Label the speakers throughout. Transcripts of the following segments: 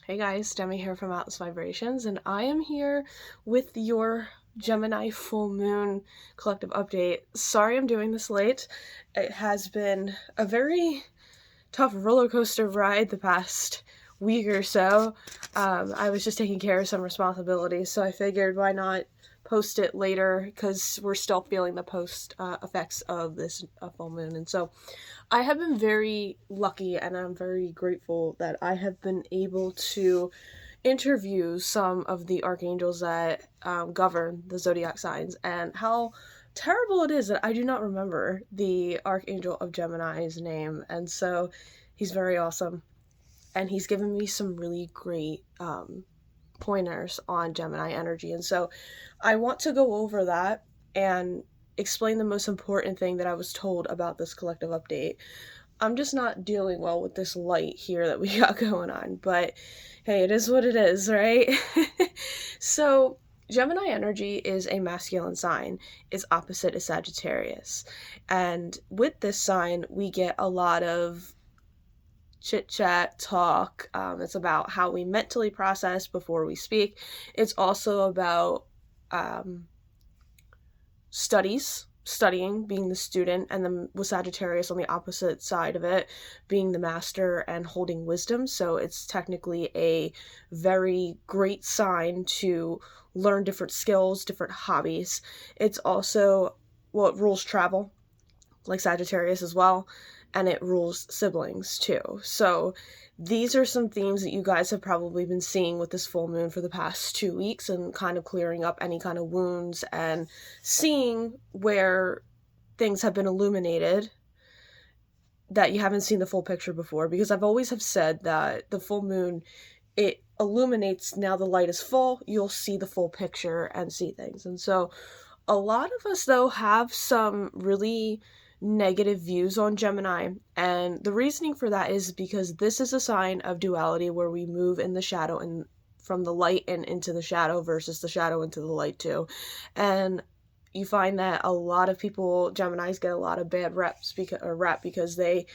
Speaker 1: Hey guys, Demi here from Atlas Vibrations, and I am here with your Gemini full moon collective update. Sorry I'm doing this late. It has been a very tough roller coaster ride the past week or so. I was just taking care of some responsibilities, so I figured why not post it later because we're still feeling the post effects of this full moon. And so I have been very lucky and I'm very grateful that I have been able to interview some of the archangels that govern the zodiac signs, and how terrible it is that I do not remember the archangel of Gemini's name. And so he's very awesome, and he's given me some really great pointers on Gemini energy. And so I want to go over that and explain the most important thing that I was told about this collective update. I'm just not dealing well with this light here that we got going on, but hey, it is what it is, right? So, Gemini energy is a masculine sign. Its opposite is Sagittarius. And with this sign, we get a lot of chit chat, talk. It's about how we mentally process before we speak. It's also about studying, being the student, and then with Sagittarius on the opposite side of it, being the master and holding wisdom. So it's technically a very great sign to learn different skills, different hobbies. It's also what rules travel, like Sagittarius as well, and it rules siblings too. So these are some themes that you guys have probably been seeing with this full moon for the past 2 weeks, and kind of clearing up any kind of wounds and seeing where things have been illuminated that you haven't seen the full picture before. Because I've always have said that the full moon, it illuminates. Now the light is full, you'll see the full picture and see things. And so a lot of us though have some really negative views on Gemini, and the reasoning for that is because this is a sign of duality, where we move in the shadow and from the light and into the shadow versus the shadow into the light too. And you find that a lot of people, Geminis, get a lot of bad rap because they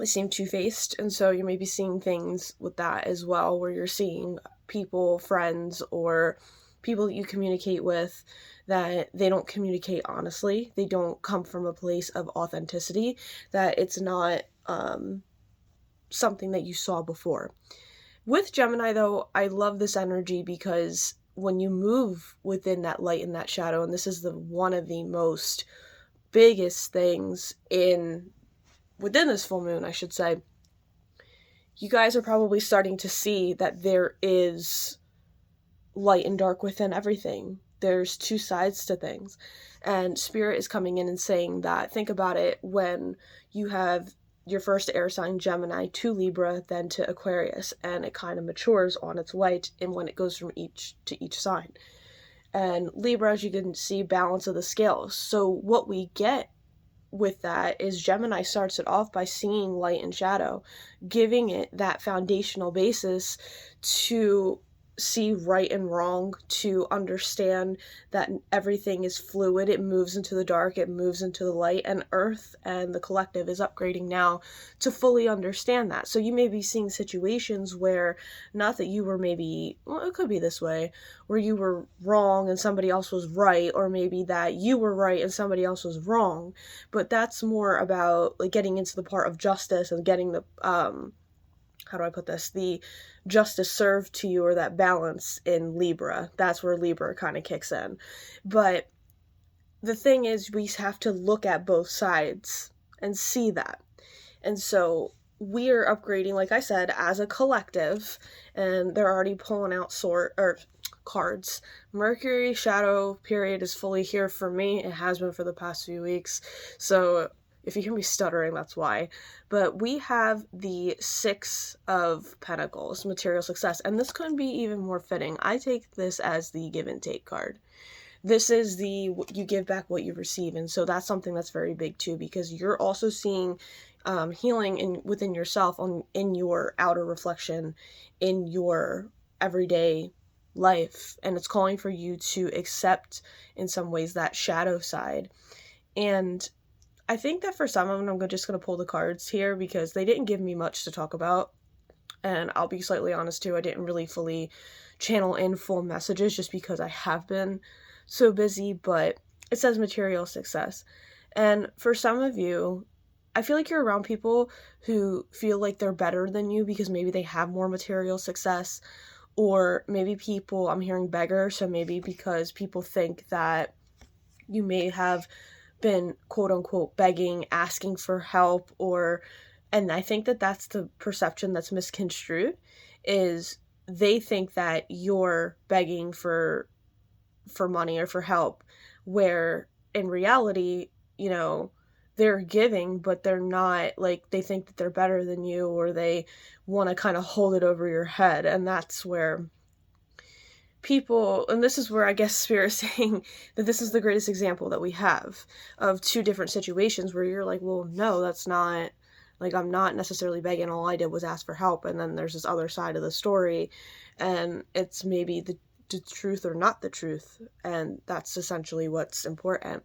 Speaker 1: seem two-faced. And so you may be seeing things with that as well, where you're seeing people, friends, or people that you communicate with, that they don't communicate honestly. They don't come from a place of authenticity, that it's not something that you saw before. With Gemini though, I love this energy because when you move within that light and that shadow, and this is one of the most biggest things within this full moon, I should say, you guys are probably starting to see that there is light and dark within everything. There's two sides to things. And Spirit is coming in and saying that, think about it, when you have your first air sign, Gemini, to Libra, then to Aquarius, and it kind of matures on its way and when it goes from each to each sign. And Libra, as you can see, balance of the scales. So what we get with that is Gemini starts it off by seeing light and shadow, giving it that foundational basis to see right and wrong, to understand that everything is fluid. It moves into the dark, it moves into the light, and Earth and the collective is upgrading now to fully understand that. So you may be seeing situations where, not that you were maybe, well, it could be this way, where you were wrong and somebody else was right, or maybe that you were right and somebody else was wrong. But that's more about like getting into the part of justice and getting the how do I put this? The justice served to you, or that balance in Libra. That's where Libra kind of kicks in. But the thing is, we have to look at both sides and see that. And so we are upgrading, like I said, as a collective, and they're already pulling out cards. Mercury shadow period is fully here for me. It has been for the past few weeks. So if you hear me stuttering, that's why. But we have the Six of Pentacles, material success. And this couldn't be even more fitting. I take this as the give and take card. This is you give back what you receive. And so that's something that's very big too, because you're also seeing healing within yourself, in your outer reflection, in your everyday life. And it's calling for you to accept, in some ways, that shadow side. And I think that for some of them, I'm just going to pull the cards here because they didn't give me much to talk about. And I'll be slightly honest too, I didn't really fully channel in full messages just because I have been so busy, but it says material success. And for some of you, I feel like you're around people who feel like they're better than you because maybe they have more material success, or maybe people, I'm hearing beggar, so maybe because people think that you may have been quote unquote begging, asking for help, or, and I think that that's the perception that's misconstrued, is they think that you're begging for money or for help, where in reality, you know, they're giving, but they're not, like, they think that they're better than you, or they want to kind of hold it over your head. And that's where people, and this is where I guess Spirit's saying that this is the greatest example that we have of two different situations where you're like, well, no, that's not, like, I'm not necessarily begging, all I did was ask for help. And then there's this other side of the story, and it's maybe the truth or not the truth, and that's essentially what's important.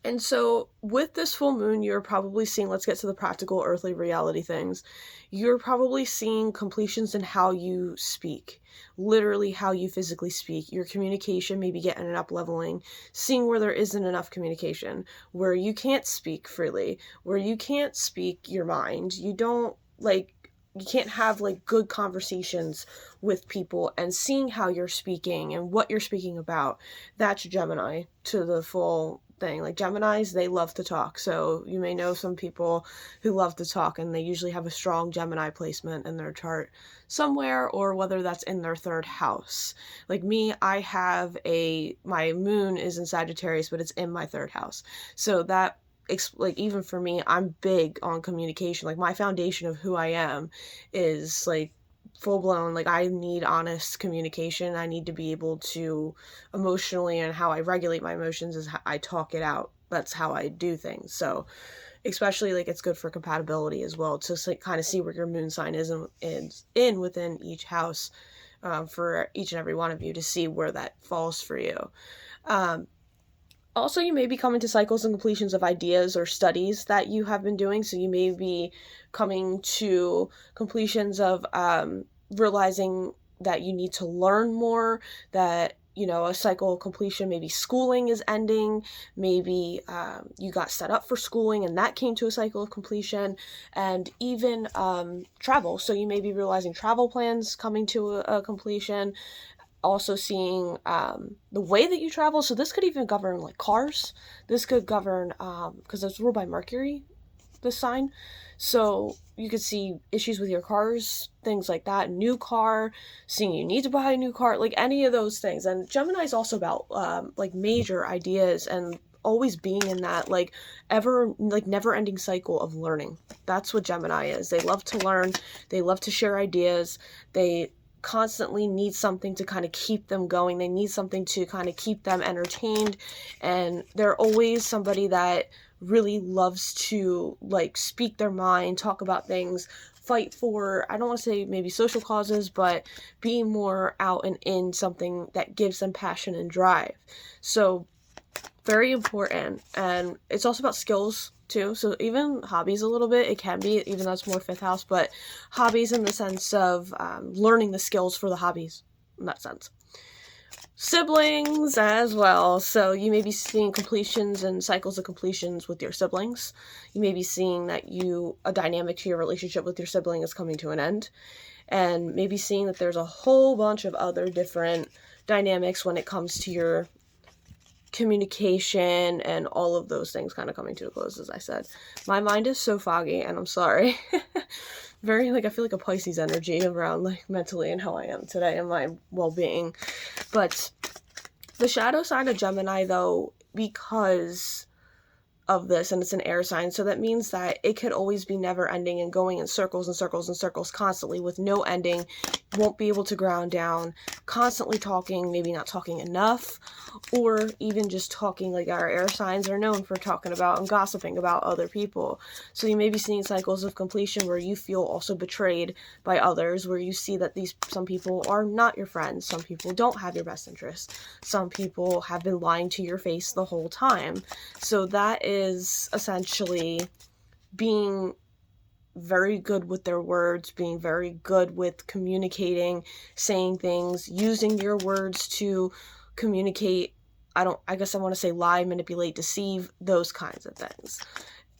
Speaker 1: And so with this full moon, you're probably seeing, let's get to the practical earthly reality things. You're probably seeing completions in how you speak, literally how you physically speak. Your communication maybe getting an up leveling, seeing where there isn't enough communication, where you can't speak freely, where you can't speak your mind. You don't, like, you can't have like good conversations with people, and seeing how you're speaking and what you're speaking about. That's Gemini to the full thing. Like, Geminis, they love to talk. So you may know some people who love to talk, and they usually have a strong Gemini placement in their chart somewhere, or whether that's in their third house. Like me, I have my moon is in Sagittarius, but it's in my third house. So that, like, even for me, I'm big on communication. Like, my foundation of who I am is like full blown, like, I need honest communication. I need to be able to emotionally, and how I regulate my emotions is how I talk it out. That's how I do things. So especially, like, it's good for compatibility as well, to like kind of see where your moon sign is in within each house, for each and every one of you, to see where that falls for you. Also, you may be coming to cycles and completions of ideas or studies that you have been doing. So you may be coming to completions of realizing that you need to learn more, that, you know, a cycle of completion, maybe schooling is ending, maybe you got set up for schooling and that came to a cycle of completion, and even travel. So you may be realizing travel plans coming to a completion, also seeing the way that you travel. So this could even govern like cars. This could govern, because it's ruled by Mercury, this sign. So you could see issues with your cars, things like that. New car, seeing you need to buy a new car, like any of those things. And Gemini is also about like major ideas, and always being in that like never ending cycle of learning. That's what Gemini is. They love to learn, they love to share ideas, they constantly need something to kind of keep them going. They need something to kind of keep them entertained, and they're always somebody that really loves to like speak their mind, talk about things, fight for, I don't want to say maybe social causes, but be more out and in something that gives them passion and drive. So very important. And it's also about skills too. So even hobbies a little bit, it can be, even though it's more fifth house, but hobbies in the sense of learning the skills for the hobbies in that sense. Siblings as well. So you may be seeing completions and cycles of completions with your siblings. You may be seeing that a dynamic to your relationship with your sibling is coming to an end, and maybe seeing that there's a whole bunch of other different dynamics when it comes to your communication and all of those things kind of coming to a close. As I said, my mind is so foggy, and I'm sorry. Very, like, I feel like a Pisces energy around like mentally and how I am today and my well-being. But the shadow sign of Gemini, though, because of this, and it's an air sign, so that means that it could always be never ending and going in circles and circles and circles constantly with no ending. Won't be able to ground down, constantly talking, maybe not talking enough, or even just talking. Like, our air signs are known for talking about and gossiping about other people. So you may be seeing cycles of completion where you feel also betrayed by others, where you see that some people are not your friends, some people don't have your best interests, some people have been lying to your face the whole time. So that is essentially being very good with their words, being very good with communicating, saying things, using your words to communicate. I guess I want to say lie, manipulate, deceive, those kinds of things.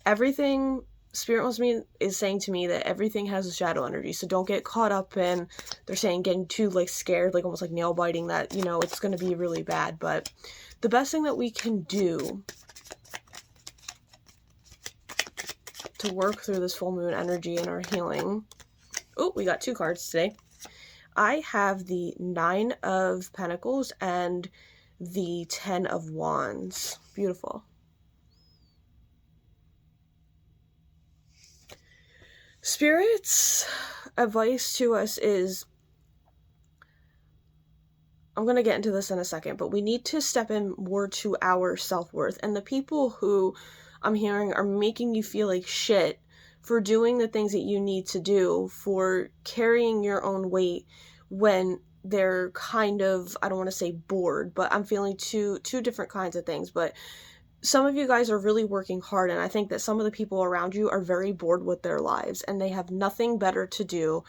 Speaker 1: Everything Spirit wants me is saying to me that everything has a shadow energy, so don't get caught up in, they're saying, getting too like scared, like almost like nail biting, that it's going to be really bad. But the best thing that we can do to work through this full moon energy and our healing, we got 2 cards today. I have the 9 of Pentacles and the 10 of Wands. Beautiful. Spirit's advice to us is, I'm going to get into this in a second, but we need to step in more to our self-worth. And the people who I'm hearing are making you feel like shit for doing the things that you need to do, for carrying your own weight, when they're kind of, I don't want to say bored, but I'm feeling two different kinds of things. But some of you guys are really working hard, and I think that some of the people around you are very bored with their lives and they have nothing better to do.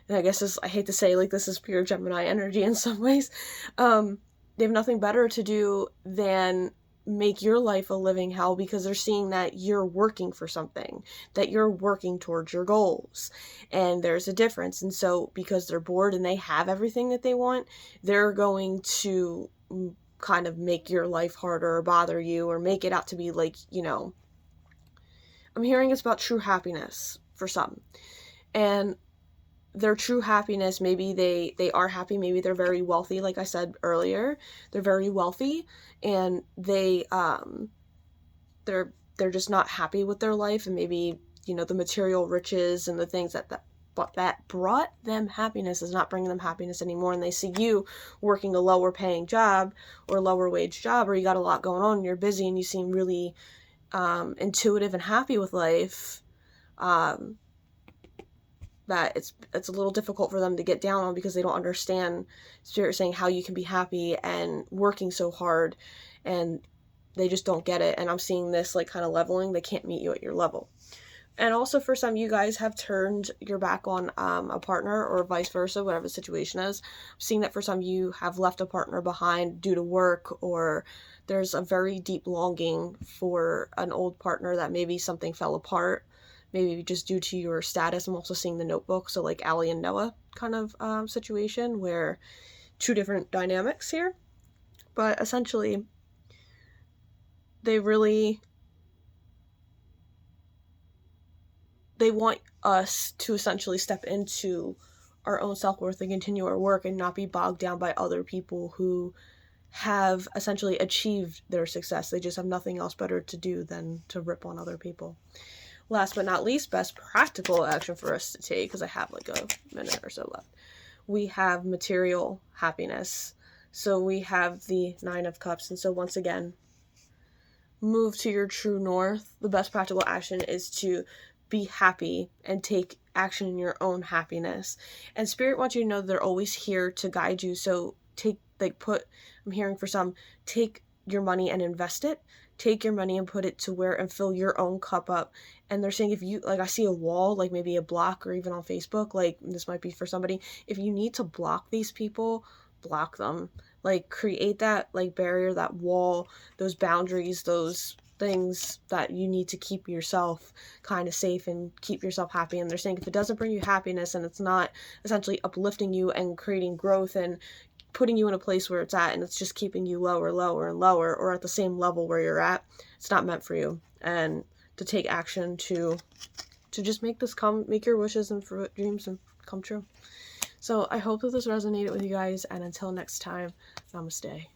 Speaker 1: And I guess I hate to say, like, this is pure Gemini energy in some ways. They have nothing better to do than make your life a living hell, because they're seeing that you're working for something, that you're working towards your goals, and there's a difference. And so because they're bored and they have everything that they want, they're going to kind of make your life harder or bother you or make it out to be like, I'm hearing it's about true happiness for some. And their true happiness, maybe they are happy, maybe they're very wealthy, like I said earlier, they're very wealthy, and they're just not happy with their life, and maybe, the material riches and the things that brought them happiness is not bringing them happiness anymore, and they see you working a lower paying job or lower wage job, or you got a lot going on and you're busy and you seem really intuitive and happy with life, that it's a little difficult for them to get down on, because they don't understand Spirit saying how you can be happy and working so hard, and they just don't get it. And I'm seeing this like kind of leveling. They can't meet you at your level. And also, for some, you guys have turned your back on a partner, or vice versa, whatever the situation is. I'm seeing that for some, you have left a partner behind due to work, or there's a very deep longing for an old partner that maybe something fell apart, maybe just due to your status. I'm also seeing the Notebook, so like Allie and Noah kind of situation, where 2 different dynamics here. But essentially, they want us to essentially step into our own self-worth and continue our work, and not be bogged down by other people who have essentially achieved their success. They just have nothing else better to do than to rip on other people. Last but not least, best practical action for us to take, because I have like a minute or so left. We have material happiness. So we have the 9 of Cups. And so once again, move to your true north. The best practical action is to be happy and take action in your own happiness. And Spirit wants you to know they're always here to guide you. So I'm hearing for some, take your money and invest it. Take your money and put it to where, and fill your own cup up. And they're saying, if you, like, I see a wall, like maybe a block, or even on Facebook, like this might be for somebody, if you need to block these people, block them. Like, create that like barrier, that wall, those boundaries, those things that you need to keep yourself kind of safe and keep yourself happy. And they're saying, if it doesn't bring you happiness, and it's not essentially uplifting you and creating growth and putting you in a place where it's at, and it's just keeping you lower and lower, or at the same level where you're at, it's not meant for you. And to take action to just make your wishes and dreams and come true. So I hope that this resonated with you guys, and until next time, namaste.